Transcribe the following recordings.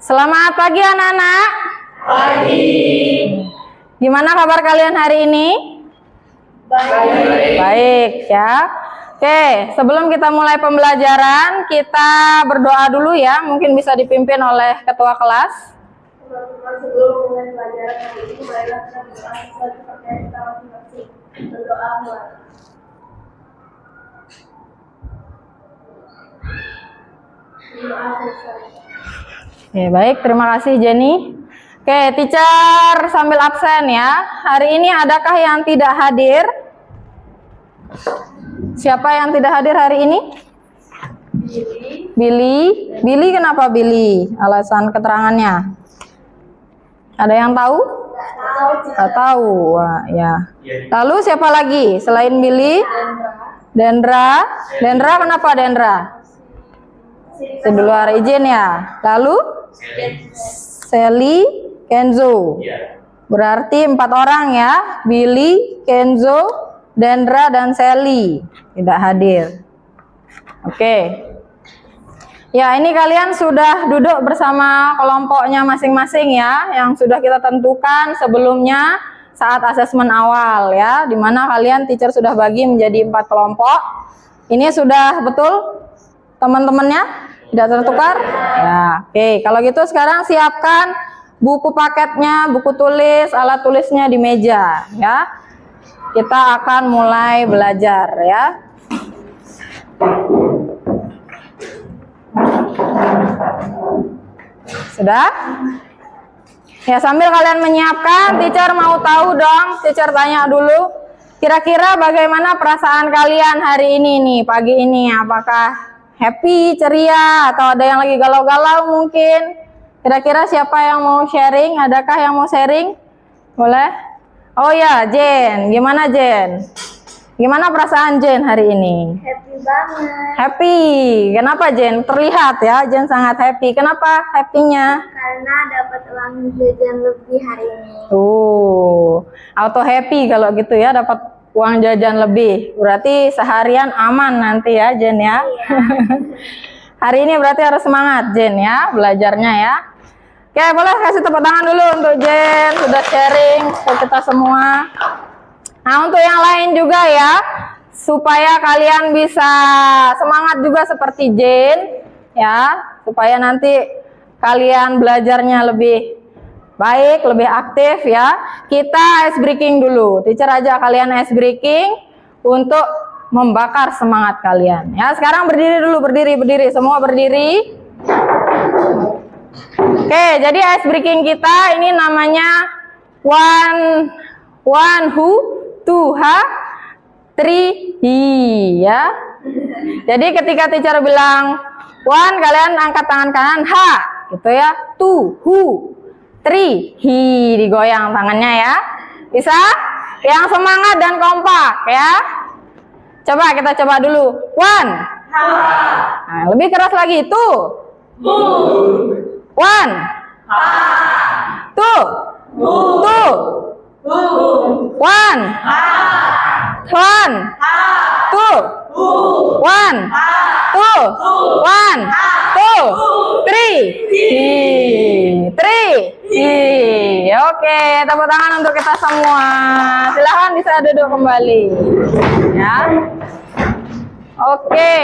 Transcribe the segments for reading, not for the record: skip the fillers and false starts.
Selamat pagi anak-anak. Pagi. Gimana kabar kalian hari ini? Baik. Baik ya. Oke, sebelum kita mulai pembelajaran, kita berdoa dulu ya. Mungkin bisa dipimpin oleh ketua kelas. Teman-teman, sebelum mulai pelajaran hari ini, marilah kita berdoa sesuai kepercayaan kita masing-masing. Berdoa mulai. Berdoa selesai. Oke, baik, terima kasih Jenny. Oke, teacher sambil absen ya. Hari ini adakah yang tidak hadir? Siapa yang tidak hadir hari ini? Billy. Billy kenapa Billy? Alasan keterangannya? Ada yang tahu? Nggak tahu. Wah, ya. Lalu siapa lagi selain Billy? Dendra. Dendra kenapa Dendra? Di luar izin ya. Lalu Sally, Kenzo. Berarti 4 orang ya. Billy, Kenzo, Dendra dan Sally tidak hadir. Oke. Ya, ini kalian sudah duduk bersama kelompoknya masing-masing ya, yang sudah kita tentukan sebelumnya saat asesmen awal ya, dimana kalian teacher sudah bagi menjadi 4 kelompok. Ini sudah betul teman-temannya? Tidak tertukar? Ya, oke. Kalau gitu sekarang siapkan buku paketnya, buku tulis, alat tulisnya di meja ya. Kita akan mulai belajar ya. Sudah? Ya, sambil kalian menyiapkan, teacher mau tahu dong, teacher tanya dulu, kira-kira bagaimana perasaan kalian hari ini nih, pagi ini? Apakah happy, ceria, atau ada yang lagi galau-galau mungkin? Kira-kira siapa yang mau sharing? Adakah yang mau sharing? Boleh? Oh ya, Jen. Gimana Jen? Gimana perasaan Jen hari ini? Happy banget. Happy. Kenapa Jen? Terlihat ya, Jen sangat happy. Kenapa happy-nya? Karena dapat uang jajan lebih hari ini. Auto happy kalau gitu ya, dapat uang jajan lebih. Berarti seharian aman nanti ya Jen ya. Hari ini berarti harus semangat Jen ya, belajarnya ya. Oke, boleh kasih tepuk tangan dulu untuk Jen, sudah sharing ke kita semua. Nah, untuk yang lain juga ya, supaya kalian bisa semangat juga seperti Jen ya, supaya nanti kalian belajarnya lebih baik, lebih aktif ya. Kita ice breaking dulu. Teacher ajak kalian ice breaking untuk membakar semangat kalian. Ya, sekarang berdiri dulu, berdiri. Semua berdiri. Oke, jadi ice breaking kita ini namanya one who, two ha, three he ya. Jadi ketika teacher bilang one, kalian angkat tangan kanan ha, gitu ya. Two, who, three, he, digoyang tangannya ya. Bisa? Yang semangat dan kompak ya. Coba kita coba dulu. One. Nah, lebih keras lagi. Two. One. Two. Two. One. One. Two. One. Two. One. Two. Three. Three. Oke, tepuk tangan untuk kita semua. Silahkan bisa duduk kembali. Ya. Oke.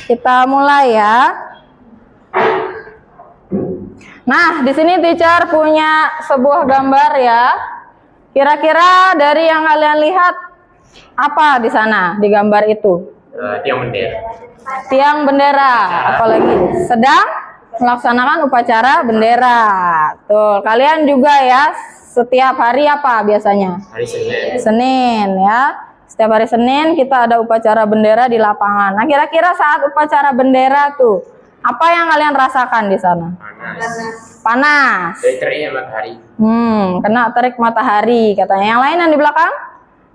Kita mulai ya. Nah, di sini teacher punya sebuah gambar ya. Kira-kira dari yang kalian lihat apa di sana di gambar itu? Tiang bendera. Tiang bendera. Apalagi sedang melaksanakan upacara bendera. Tuh, kalian juga ya setiap hari apa biasanya? Hari Senin. Senin ya. Setiap hari Senin kita ada upacara bendera di lapangan. Nah, kira-kira saat upacara bendera tuh apa yang kalian rasakan di sana? Panas. Dari teriknya matahari. Kena terik matahari katanya. Yang lain yang di belakang?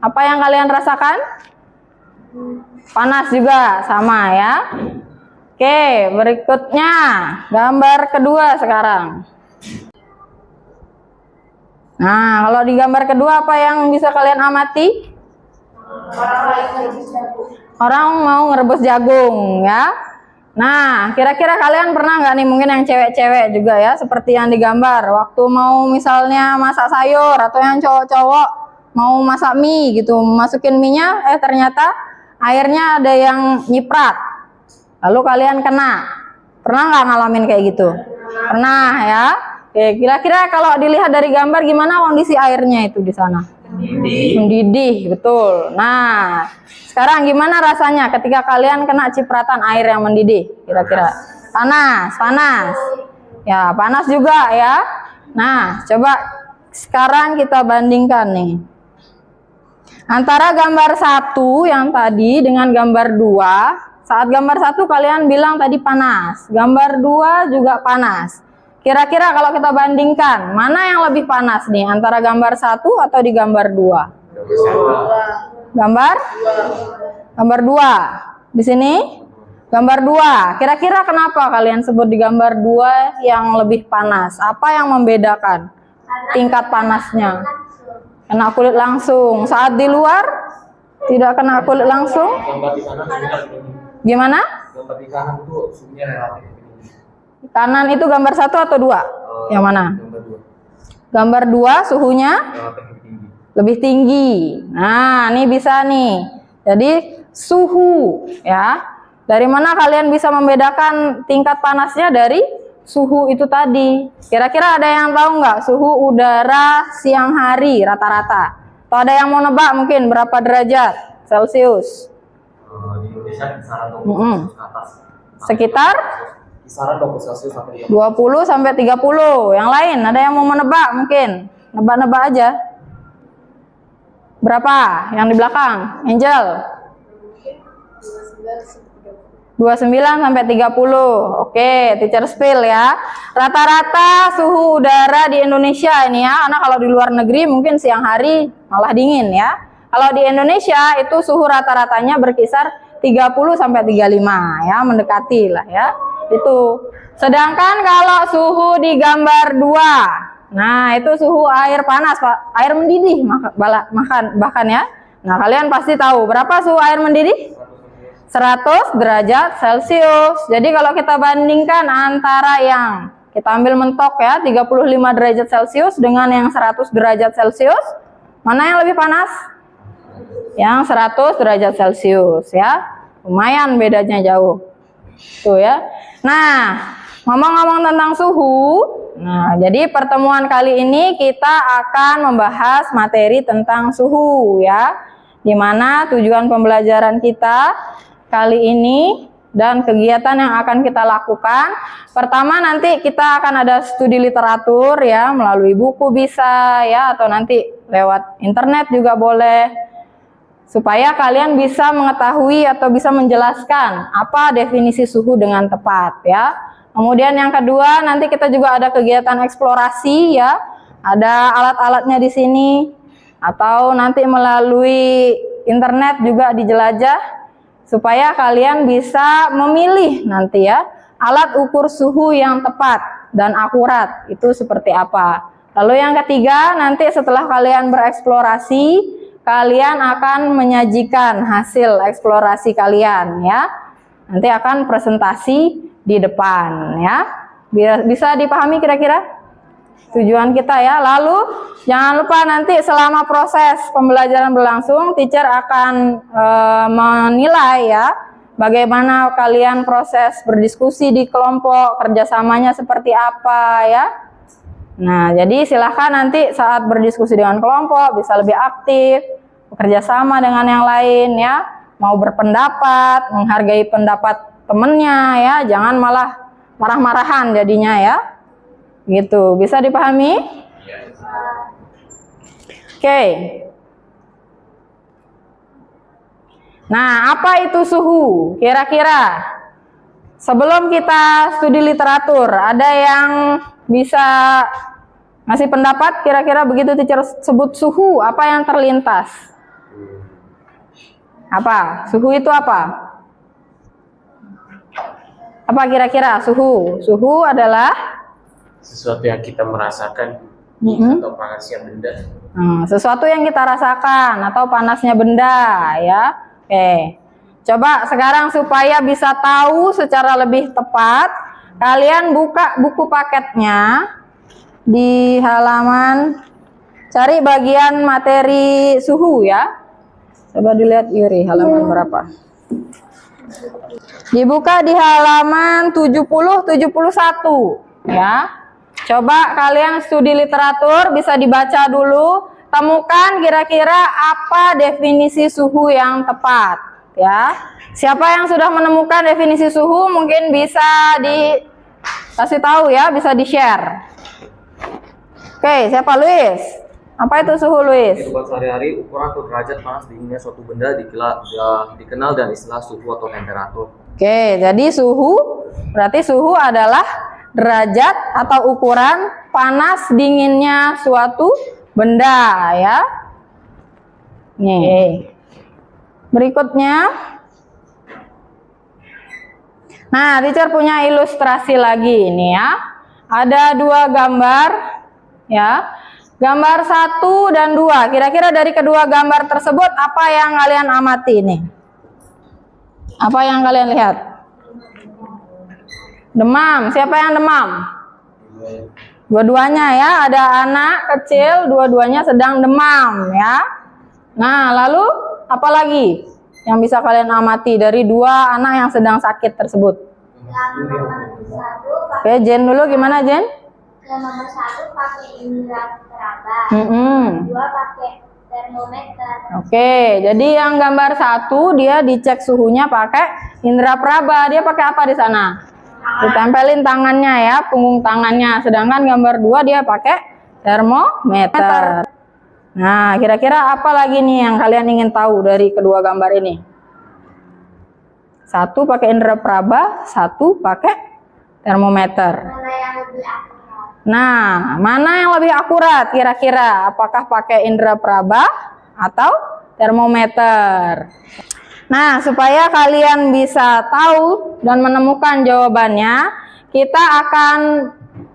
Apa yang kalian rasakan? Panas juga, sama ya. Oke, berikutnya gambar kedua sekarang. Nah, kalau di gambar kedua apa yang bisa kalian amati? Orang mau ngerebus jagung ya. Nah, kira-kira kalian pernah nggak nih, mungkin yang cewek-cewek juga ya, seperti yang digambar, waktu mau misalnya masak sayur, atau yang cowok-cowok mau masak mie gitu, masukin mie-nya, ternyata airnya ada yang nyiprat, lalu kalian kena. Pernah nggak ngalamin kayak gitu? Pernah ya. Oke, kira-kira kalau dilihat dari gambar gimana kondisi airnya itu di sana? Mendidih, betul. Nah, sekarang gimana rasanya ketika kalian kena cipratan air yang mendidih? Kira-kira panas. Ya, panas juga ya. Nah, coba sekarang kita bandingkan nih antara gambar 1 yang tadi dengan gambar 2. Saat gambar 1 kalian bilang tadi panas, gambar 2 juga panas. Kira-kira kalau kita bandingkan, mana yang lebih panas nih, antara gambar 1 atau di gambar 2? Gambar 2. Di sini gambar 2. Kira-kira kenapa kalian sebut di gambar 2 yang lebih panas? Apa yang membedakan tingkat panasnya? Kena kulit langsung. Saat di luar tidak kena kulit langsung. Gimana? Gambar di kanan itu suhunya relatif. Kanan itu gambar 1 atau 2? Yang mana? Gambar 2 suhunya lebih tinggi. Nah, ini bisa nih. Jadi suhu ya. Dari mana kalian bisa membedakan tingkat panasnya? Dari suhu itu tadi. Kira-kira ada yang tahu nggak suhu udara siang hari rata-rata? Atau ada yang mau nebak mungkin berapa derajat Celcius? Di Indonesia kisaran 20 ke atas. Sekitar Kisaran 20 Celcius sampai 20 sampai 30. Yang lain ada yang mau menebak mungkin? Nebak-nebak aja. Berapa? Yang di belakang, Angel? 29 sampai 30. Oke, teacher spill ya. Rata-rata suhu udara di Indonesia ini ya, karena kalau di luar negeri mungkin siang hari malah dingin ya. Kalau di Indonesia itu suhu rata-ratanya berkisar 30 sampai 35 ya, mendekati lah ya. Itu. Sedangkan kalau suhu di gambar 2, nah itu suhu air panas, Pak. Air mendidih bahkan ya. Nah, kalian pasti tahu berapa suhu air mendidih? 100 derajat Celcius. Jadi kalau kita bandingkan antara yang kita ambil mentok ya 35 derajat Celcius dengan yang 100 derajat Celcius, mana yang lebih panas? Yang 100 derajat Celcius ya. Lumayan bedanya jauh. Tuh ya. Nah, ngomong-ngomong tentang suhu, nah jadi pertemuan kali ini kita akan membahas materi tentang suhu ya. Dimana tujuan pembelajaran kita kali ini dan kegiatan yang akan kita lakukan, pertama nanti kita akan ada studi literatur ya, melalui buku bisa ya, atau nanti lewat internet juga boleh, supaya kalian bisa mengetahui atau bisa menjelaskan apa definisi suhu dengan tepat ya. Kemudian yang kedua, nanti kita juga ada kegiatan eksplorasi ya, ada alat-alatnya di sini, atau nanti melalui internet juga dijelajah, supaya kalian bisa memilih nanti ya alat ukur suhu yang tepat dan akurat itu seperti apa. Lalu yang ketiga, nanti setelah kalian bereksplorasi, kalian akan menyajikan hasil eksplorasi kalian ya. Nanti akan presentasi di depan ya. Bisa dipahami kira-kira tujuan kita ya. Lalu jangan lupa nanti selama proses pembelajaran berlangsung, teacher akan menilai ya bagaimana kalian proses berdiskusi di kelompok, kerjasamanya seperti apa ya. Nah, jadi silahkan nanti saat berdiskusi dengan kelompok bisa lebih aktif, bekerja sama dengan yang lain ya, mau berpendapat, menghargai pendapat temennya ya, jangan malah marah-marahan jadinya ya. Gitu, bisa dipahami? Oke. Nah, apa itu suhu? Kira-kira sebelum kita studi literatur, ada yang bisa ngasih pendapat? Kira-kira begitu teacher sebut suhu, apa yang terlintas? Apa? Suhu itu apa? Apa kira-kira suhu? Suhu adalah sesuatu yang kita merasakan atau panasnya benda. Sesuatu yang kita rasakan atau panasnya benda ya. Oke. Coba sekarang supaya bisa tahu secara lebih tepat, kalian buka buku paketnya di halaman, cari bagian materi suhu ya. Coba dilihat Yuri, halaman berapa? Dibuka di halaman 70-71 ya. Coba kalian studi literatur, bisa dibaca dulu, temukan kira-kira apa definisi suhu yang tepat ya. Siapa yang sudah menemukan definisi suhu mungkin bisa dikasih tahu ya, bisa di-share. Oke, siapa Luis? Apa itu suhu Luis? Kehidupan sehari-hari, ukuran atau derajat panas dinginnya suatu benda dikenal dan istilah suhu atau temperatur. Oke, jadi suhu berarti suhu adalah derajat atau ukuran panas dinginnya suatu benda ya. Nih. Berikutnya. Nah, teacher punya ilustrasi lagi ini ya. Ada dua gambar ya. Gambar 1 dan 2. Kira-kira dari kedua gambar tersebut apa yang kalian amati nih? Apa yang kalian lihat? Demam. Siapa yang demam? Dua-duanya ya, ada anak kecil, dua-duanya sedang demam ya. Nah, lalu apa lagi yang bisa kalian amati dari dua anak yang sedang sakit tersebut? Oke, Jen dulu, gimana Jen? Yang nomor 1 pakai indera peraba, 2 pakai termometer. Oke, jadi yang gambar 1 dia dicek suhunya pakai indera peraba. Dia pakai apa di sana? Ditempelin tangannya ya, punggung tangannya. Sedangkan gambar 2 dia pakai termometer. Nah, kira-kira apa lagi nih yang kalian ingin tahu dari kedua gambar ini? 1 pakai indera peraba, 1 pakai termometer. Mana yang lebih akurat? Nah, mana yang lebih akurat kira-kira? Apakah pakai indera peraba atau termometer? Nah, supaya kalian bisa tahu dan menemukan jawabannya, kita akan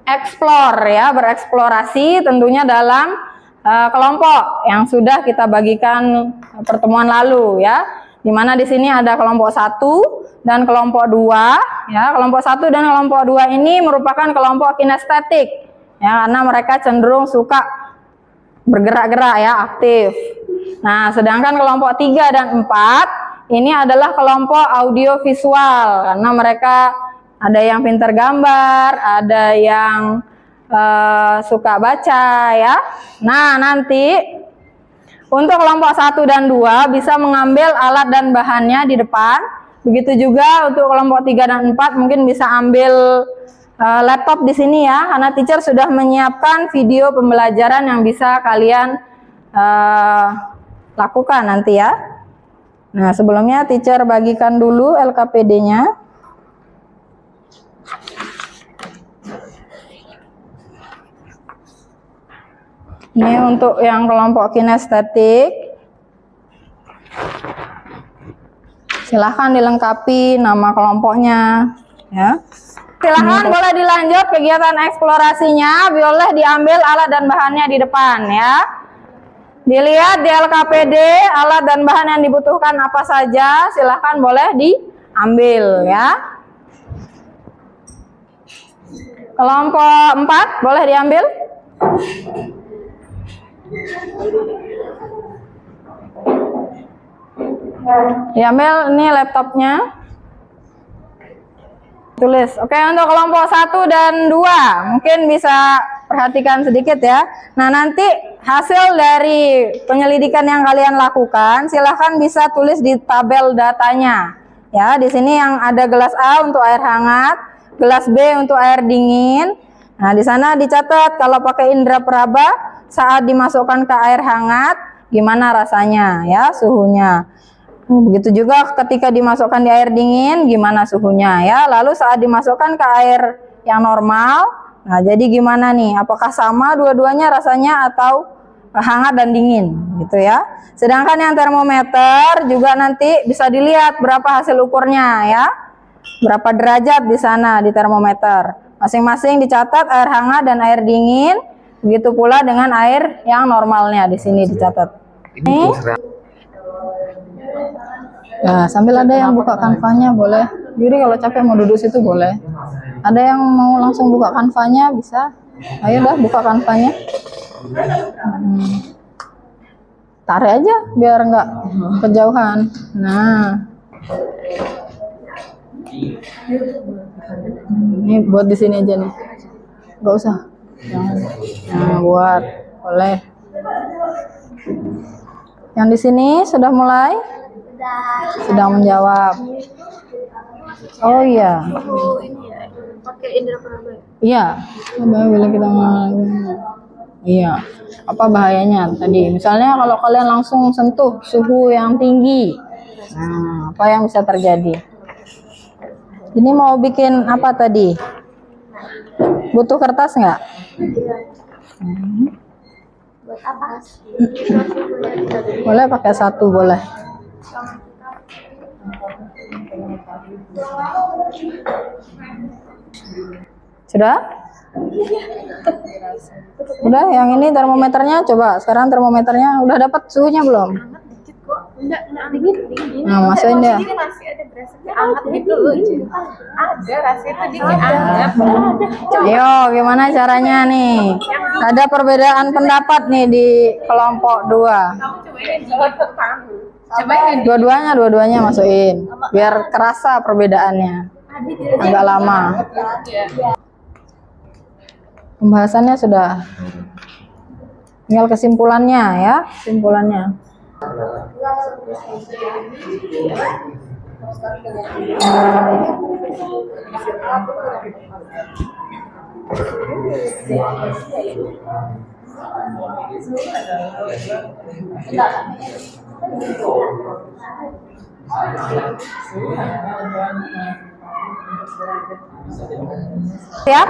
explore ya, bereksplorasi tentunya dalam kelompok yang sudah kita bagikan pertemuan lalu ya. Dimana di sini ada kelompok 1 dan kelompok 2 ya. Kelompok 1 dan kelompok 2 ini merupakan kelompok kinestetik ya, karena mereka cenderung suka bergerak-gerak ya, aktif. Nah, sedangkan kelompok 3 dan 4 ini adalah kelompok audiovisual karena mereka ada yang pintar gambar, ada yang suka baca ya. Nah, nanti untuk kelompok 1 dan 2 bisa mengambil alat dan bahannya di depan. Begitu juga untuk kelompok 3 dan 4 mungkin bisa ambil laptop di sini ya, karena teacher sudah menyiapkan video pembelajaran yang bisa kalian lakukan nanti ya. Nah, sebelumnya teacher bagikan dulu LKPD-nya. Ini untuk yang kelompok kinestetik. Silahkan dilengkapi nama kelompoknya ya. Silahkan boleh dilanjut kegiatan eksplorasinya, boleh diambil alat dan bahannya di depan ya. Dilihat di LKPD alat dan bahan yang dibutuhkan apa saja, silahkan boleh diambil ya. Kelompok 4 boleh diambil. Diambil ini laptopnya. Tulis. Oke, untuk kelompok 1 dan 2 mungkin bisa perhatikan sedikit ya. Nah, nanti hasil dari penyelidikan yang kalian lakukan silahkan bisa tulis di tabel datanya. Ya, di sini yang ada gelas A untuk air hangat, gelas B untuk air dingin. Nah, di sana dicatat kalau pakai indera peraba saat dimasukkan ke air hangat gimana rasanya ya, suhunya. Begitu juga ketika dimasukkan di air dingin gimana suhunya ya. Lalu saat dimasukkan ke air yang normal, nah jadi gimana nih? Apakah sama dua-duanya rasanya atau hangat dan dingin gitu ya. Sedangkan yang termometer juga nanti bisa dilihat berapa hasil ukurnya ya. Berapa derajat di sana di termometer. Masing-masing dicatat air hangat dan air dingin. Begitu pula dengan air yang normalnya di sini dicatat. Ini Ya, sambil ada yang buka kanvanya boleh. Diri kalau capek mau duduk situ boleh. Ada yang mau langsung buka kanvanya bisa. Ayo dah buka kanvanya. Tarik aja biar nggak kejauhan. Nah, ini buat di sini aja nih. Nggak usah. Nah, buat boleh. Yang di sini sudah mulai? Sedang menjawab. Oh iya. Pakai indera peraba. Iya. Bila kita iya. Apa bahayanya tadi? Misalnya kalau kalian langsung sentuh suhu yang tinggi. Nah, apa yang bisa terjadi? Ini mau bikin apa tadi? Butuh kertas nggak? Buat apa? Boleh pakai satu, boleh. Sudah? Udah, yang ini termometernya coba. Sekarang termometernya udah dapat suhunya belum? Enggak dingin. Nah, masukin deh. Ini masih ada berasanya hangat gitu loh. Ada rasanya tadi kayak hangat. Ayo, gimana caranya nih? Ada perbedaan pendapat nih di kelompok 2. Dua-duanya masukin. Biar kerasa perbedaannya. Agak lama. Pembahasannya sudah. Tinggal kesimpulannya ya, kesimpulannya. Siap?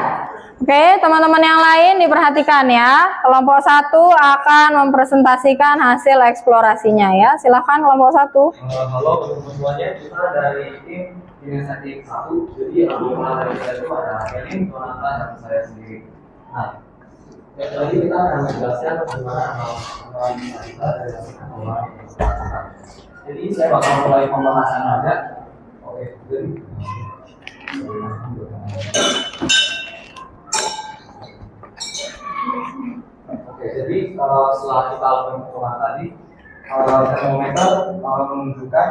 Oke, teman-teman yang lain diperhatikan ya. Kelompok 1 akan mempresentasikan hasil eksplorasinya ya. Silakan kelompok 1. Halo teman-teman semuanya, kita dari tim Kinestetik 1. Jadi anggota dari saya itu ada Elin, Donata, dan saya sendiri. Nah, tadi kita akan menjelaskan bagaimana analisa kita dari hasil pengelolaan. Jadi saya bakal mulai pembahasan aja. Oke, jadi setelah kita lakukan percobaan tadi, termometer menunjukkan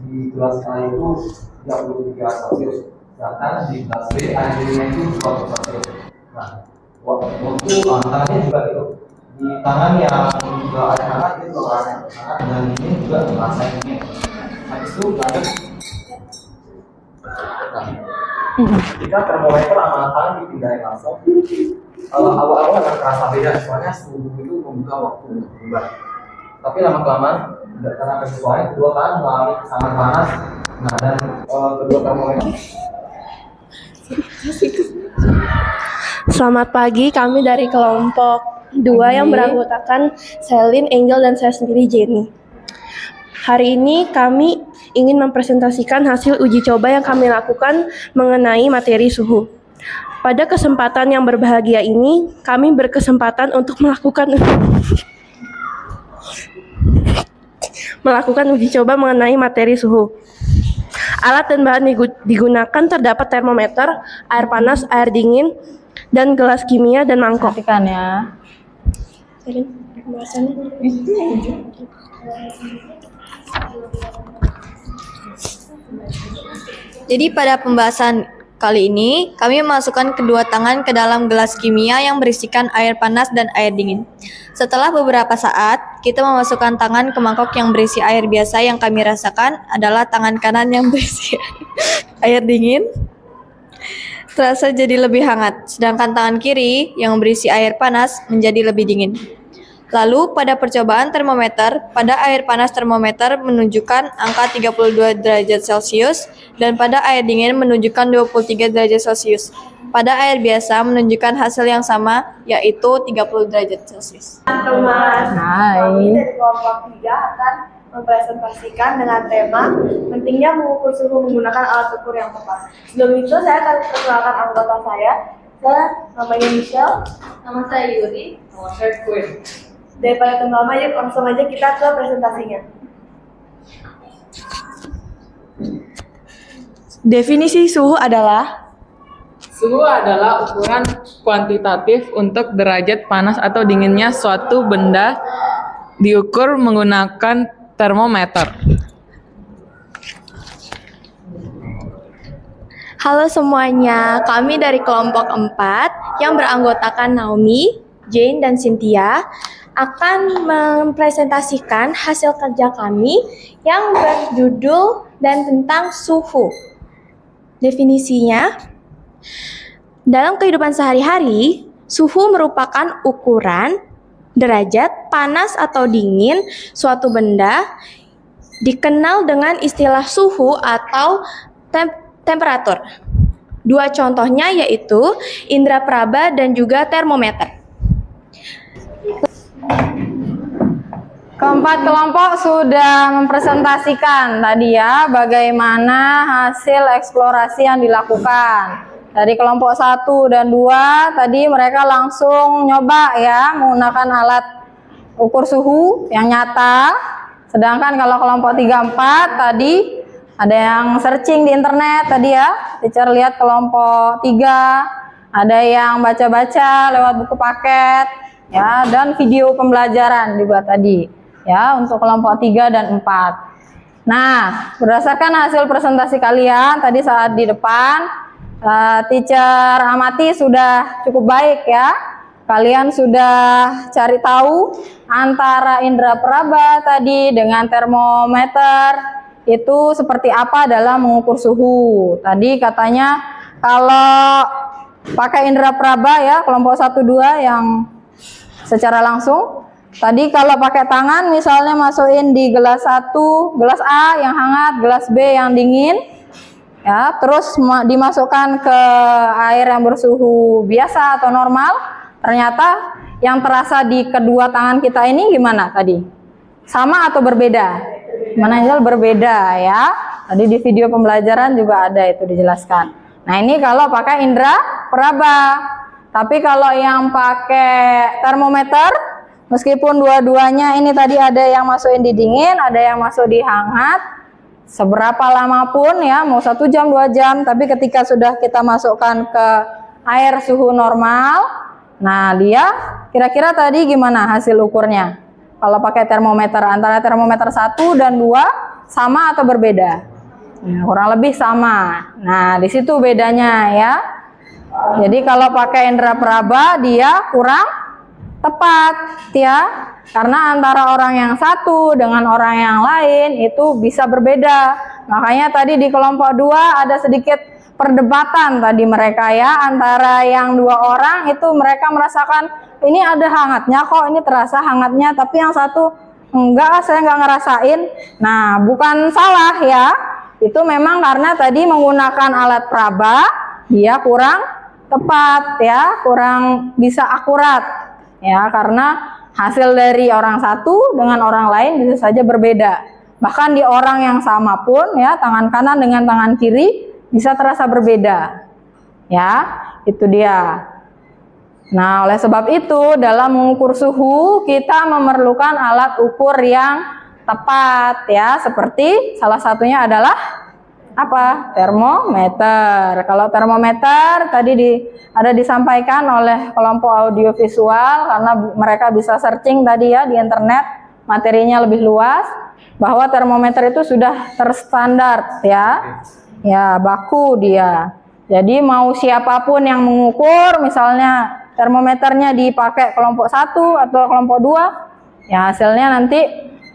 di gelas A itu 33 Celcius, sedangkan di gelas B air dingin itu 20 Celcius. Nah, waktu tangannya juga gitu. Di tangan yang juga air hangat itu juga air hangat, dan ini juga terasa dingin. Habis itu lanjut. Nah, jika termometer sama tangan dipindahin langsung, awal-awal akan terasa beda, soalnya suhu itu membuka waktu untuk berubah. Tapi lama-kelamaan, karena kesesuaian, kedua tangan mengalami sangat panas. Nah, dan kedua termometer. Selamat pagi, kami dari kelompok 2 yang beranggotakan Selin, Angel, dan saya sendiri Jenny. Hari ini kami ingin mempresentasikan hasil uji coba yang kami lakukan mengenai materi suhu. Pada kesempatan yang berbahagia ini, kami berkesempatan untuk melakukan uji coba mengenai materi suhu. Alat dan bahan digunakan terdapat termometer, air panas, air dingin, dan gelas kimia dan mangkok. Perhatikan ya. Jadi pada pembahasan kali ini, kami memasukkan kedua tangan ke dalam gelas kimia yang berisikan air panas dan air dingin. Setelah beberapa saat, kita memasukkan tangan ke mangkok yang berisi air biasa. Yang kami rasakan adalah tangan kanan yang berisi air dingin terasa jadi lebih hangat, sedangkan tangan kiri yang berisi air panas menjadi lebih dingin. Lalu pada percobaan termometer, pada air panas termometer menunjukkan angka 32 derajat Celcius dan pada air dingin menunjukkan 23 derajat Celcius. Pada air biasa menunjukkan hasil yang sama, yaitu 30 derajat Celcius. Teman-teman, Hai. kami dari kelompok 3 akan mempresentasikan dengan tema pentingnya mengukur suhu menggunakan alat ukur yang tepat. Sebelum itu, saya akan perkenalkan anggota saya. Saya namanya Michelle. Nama saya Yuri. Nama saya Queen. Daripada tunggu lama, yuk langsung aja kita ke presentasinya. Definisi suhu adalah Suhu adalah ukuran kuantitatif untuk derajat panas atau dinginnya suatu benda diukur menggunakan termometer. Halo semuanya, kami dari kelompok 4 yang beranggotakan Naomi, Jane, dan Cynthia akan mempresentasikan hasil kerja kami yang berjudul dan tentang suhu. Definisinya, dalam kehidupan sehari-hari, suhu merupakan ukuran derajat panas atau dingin suatu benda dikenal dengan istilah suhu atau temperatur. Dua contohnya yaitu indera peraba dan juga termometer. Keempat kelompok sudah mempresentasikan tadi ya bagaimana hasil eksplorasi yang dilakukan. Dari kelompok 1 dan 2 tadi mereka langsung nyoba ya menggunakan alat ukur suhu yang nyata. Sedangkan kalau kelompok 3 4 tadi ada yang searching di internet tadi ya. Teacher lihat kelompok 3 ada yang baca-baca lewat buku paket ya dan video pembelajaran juga tadi. Ya, untuk kelompok 3 dan 4. Nah, berdasarkan hasil presentasi kalian tadi saat di depan, teacher amati sudah cukup baik ya. Kalian sudah cari tahu antara indera peraba tadi dengan termometer itu seperti apa dalam mengukur suhu. Tadi katanya kalau pakai indera peraba ya, kelompok 1 2 yang secara langsung. Tadi kalau pakai tangan misalnya masukin di gelas 1, gelas A yang hangat, gelas B yang dingin. Ya, terus dimasukkan ke air yang bersuhu biasa atau normal. Ternyata yang terasa di kedua tangan kita ini gimana tadi? Sama atau berbeda? Mana yang berbeda ya. Tadi di video pembelajaran juga ada itu dijelaskan. Nah, ini kalau pakai indera peraba. Tapi kalau yang pakai termometer meskipun dua-duanya ini tadi ada yang masukin di dingin, ada yang masuk di hangat, seberapa lama pun ya, mau 1 jam, 2 jam, tapi ketika sudah kita masukkan ke air suhu normal, nah dia kira-kira tadi gimana hasil ukurnya? Kalau pakai termometer, antara termometer 1 dan 2 sama atau berbeda? Nah, kurang lebih sama. Nah, di situ bedanya ya. Jadi kalau pakai indera peraba dia kurang tepat ya, karena antara orang yang satu dengan orang yang lain itu bisa berbeda. Makanya tadi di kelompok 2 ada sedikit perdebatan tadi mereka ya, antara yang 2 orang itu mereka merasakan ini ada hangatnya kok, ini terasa hangatnya, tapi yang satu enggak, saya enggak ngerasain. Nah, bukan salah ya, itu memang karena tadi menggunakan alat peraba dia kurang tepat ya, kurang bisa akurat. Ya, karena hasil dari orang satu dengan orang lain bisa saja berbeda. Bahkan di orang yang sama pun ya, tangan kanan dengan tangan kiri bisa terasa berbeda. Ya, itu dia. Nah, oleh sebab itu dalam mengukur suhu kita memerlukan alat ukur yang tepat ya, seperti salah satunya adalah apa? Termometer. Kalau termometer tadi ada disampaikan oleh kelompok audiovisual karena mereka bisa searching tadi ya di internet, materinya lebih luas, bahwa termometer itu sudah terstandar ya. Ya, baku dia. Jadi mau siapapun yang mengukur, misalnya termometernya dipakai kelompok 1 atau kelompok 2, ya hasilnya nanti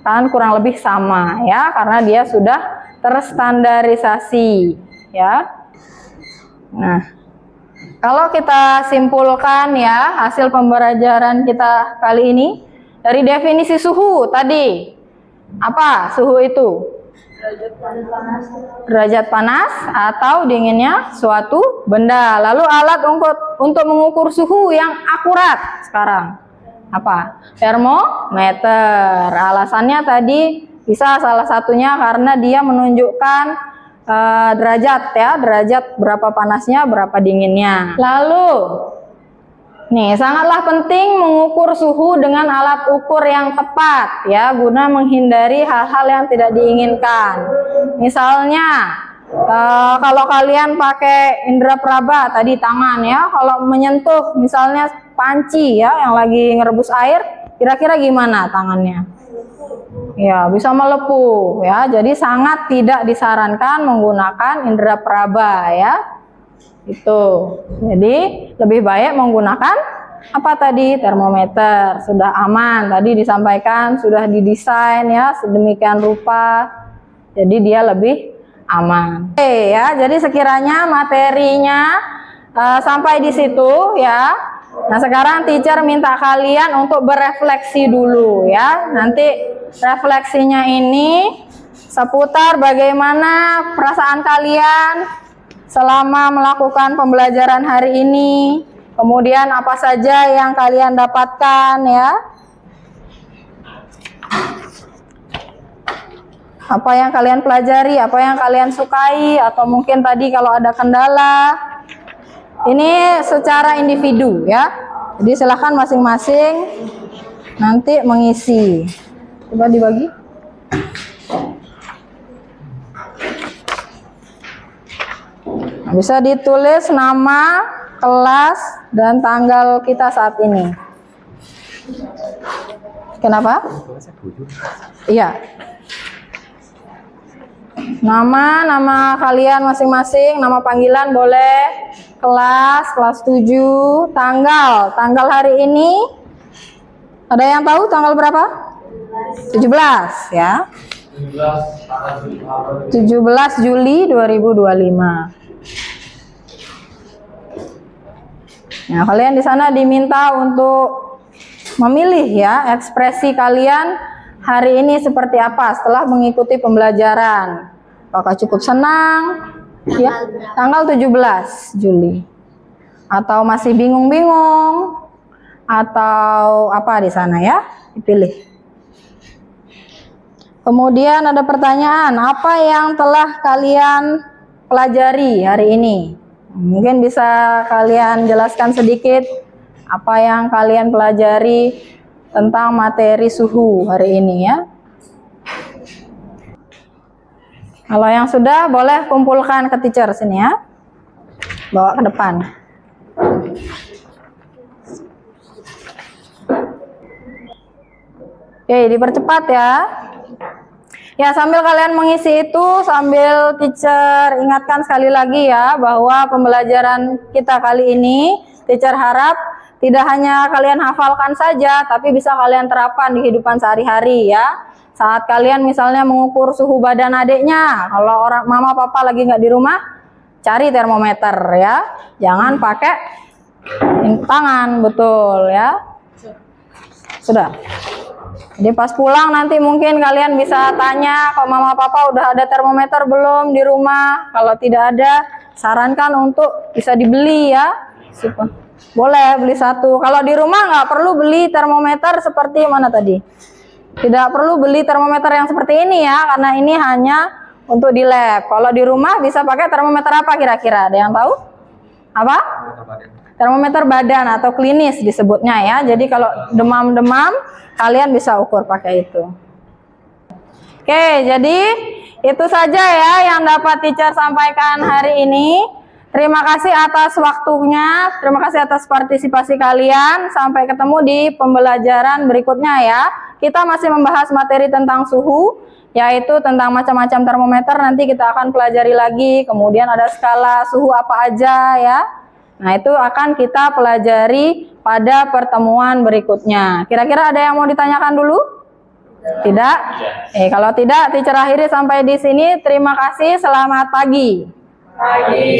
kan kurang lebih sama ya, karena dia sudah terstandarisasi ya. Nah, kalau kita simpulkan ya hasil pembelajaran kita kali ini dari definisi suhu tadi, apa suhu itu? Derajat panas atau dinginnya suatu benda. Lalu alat untuk mengukur suhu yang akurat sekarang apa? Termometer. Alasannya tadi bisa salah satunya karena dia menunjukkan derajat ya, derajat berapa panasnya, berapa dinginnya. Lalu nih, sangatlah penting mengukur suhu dengan alat ukur yang tepat ya, guna menghindari hal-hal yang tidak diinginkan. Misalnya Kalau kalian pakai indera peraba tadi tangan ya, kalau menyentuh misalnya panci ya yang lagi ngerebus air, kira-kira gimana tangannya? Ya, bisa melepuh ya. Jadi sangat tidak disarankan menggunakan indera peraba ya. Itu. Jadi lebih baik menggunakan apa tadi? Termometer. Sudah aman. Tadi disampaikan sudah didesain ya sedemikian rupa. Jadi dia lebih aman. Oke ya. Jadi sekiranya materinya sampai di situ ya. Nah, sekarang teacher minta kalian untuk berefleksi dulu ya. Nanti refleksinya ini seputar bagaimana perasaan kalian selama melakukan pembelajaran hari ini. Kemudian apa saja yang kalian dapatkan ya. Apa yang kalian pelajari, apa yang kalian sukai, atau mungkin tadi kalau ada kendala. Ini secara individu ya. Jadi silahkan masing-masing nanti mengisi. Coba dibagi. Nah, bisa ditulis nama, kelas, dan tanggal kita saat ini. Kenapa? Iya. Nama kalian masing-masing, nama panggilan boleh. Kelas 7, tanggal hari ini. Ada yang tahu tanggal berapa? 17 ya. 17 Juli 2025. Nah, kalian di sana diminta untuk memilih ya ekspresi kalian hari ini seperti apa setelah mengikuti pembelajaran. Apakah cukup senang? Ya, tanggal 17 Juli. Atau masih bingung-bingung? Atau apa di sana ya? Dipilih. Kemudian ada pertanyaan, apa yang telah kalian pelajari hari ini? Mungkin bisa kalian jelaskan sedikit apa yang kalian pelajari tentang materi suhu hari ini ya. Kalau yang sudah boleh kumpulkan ke teacher sini ya. Bawa ke depan. Oke, dipercepat ya. Ya, sambil kalian mengisi itu, sambil teacher ingatkan sekali lagi ya bahwa pembelajaran kita kali ini teacher harap tidak hanya kalian hafalkan saja, tapi bisa kalian terapkan di kehidupan sehari-hari ya. Saat kalian misalnya mengukur suhu badan adiknya, kalau orang mama papa lagi nggak di rumah, cari termometer ya. Jangan pakai tangan, betul ya. Sudah. Jadi pas pulang nanti mungkin kalian bisa tanya, kalau mama papa udah ada termometer belum di rumah. Kalau tidak ada, sarankan untuk bisa dibeli ya. Boleh beli satu. Kalau di rumah nggak perlu beli termometer seperti mana tadi. Tidak perlu beli termometer yang seperti ini ya, karena ini hanya untuk di lab. Kalau di rumah bisa pakai termometer apa kira-kira? Ada yang tahu? Apa? Termometer badan atau klinis disebutnya ya. Jadi kalau demam-demam, kalian bisa ukur pakai itu. Oke, jadi itu saja ya yang dapat teacher sampaikan hari ini. Terima kasih atas waktunya, terima kasih atas partisipasi kalian. Sampai ketemu di pembelajaran berikutnya ya. Kita masih membahas materi tentang suhu, yaitu tentang macam-macam termometer. Nanti kita akan pelajari lagi. Kemudian ada skala suhu apa aja ya. Nah, itu akan kita pelajari pada pertemuan berikutnya. Kira-kira ada yang mau ditanyakan dulu? Tidak? Kalau tidak, teacher akhiri sampai di sini. Terima kasih, selamat pagi. Pagi.